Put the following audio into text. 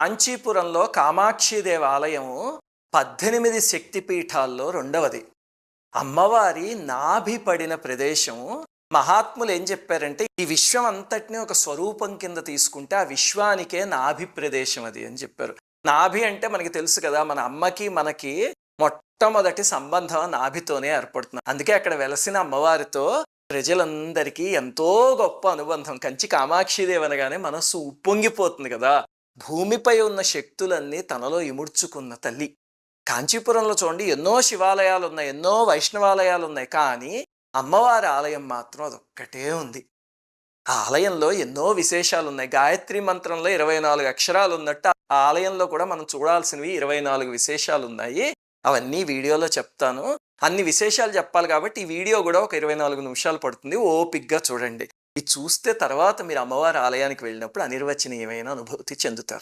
కాంచీపురంలో కామాక్షిదేవి ఆలయం 18 శక్తిపీఠాల్లో రెండవది. అమ్మవారి నాభి పడిన ప్రదేశం. మహాత్ములు ఏం చెప్పారంటే ఈ విశ్వం అంతటినీ ఒక స్వరూపం కింద తీసుకుంటే ఆ విశ్వానికే నాభి ప్రదేశం అది అని చెప్పారు. నాభి అంటే మనకి తెలుసు కదా, మన అమ్మకి మనకి మొట్టమొదటి సంబంధం నాభితోనే ఏర్పడుతుంది. అందుకే అక్కడ వెలసిన అమ్మవారితో ప్రజలందరికీ ఎంతో గొప్ప అనుబంధం. కంచి కామాక్షిదేవి అనగానే మనస్సు ఉప్పొంగిపోతుంది కదా. భూమిపై ఉన్న శక్తులన్నీ తనలో ఇముడ్చుకున్న తల్లి. కాంచీపురంలో చూడండి, ఎన్నో శివాలయాలు ఉన్నాయి, ఎన్నో వైష్ణవాలయాలు ఉన్నాయి, కానీ అమ్మవారి ఆలయం మాత్రం అదొక్కటే ఉంది. ఆ ఆలయంలో ఎన్నో విశేషాలు ఉన్నాయి. గాయత్రి మంత్రంలో 24 అక్షరాలు ఉన్నట్టు ఆ ఆలయంలో కూడా మనం చూడాల్సినవి 24 విశేషాలు ఉన్నాయి. అవన్నీ వీడియోలో చెప్తాను. అన్ని విశేషాలు చెప్పాలి కాబట్టి ఈ వీడియో కూడా ఒక 24 నిమిషాలు పడుతుంది. ఓపిగ్గా చూడండి. ఇది చూస్తే తర్వాత మీరు అమ్మవారి ఆలయానికి వెళ్ళినప్పుడు అనిర్వచనీయమైన అనుభూతి చెందుతారు.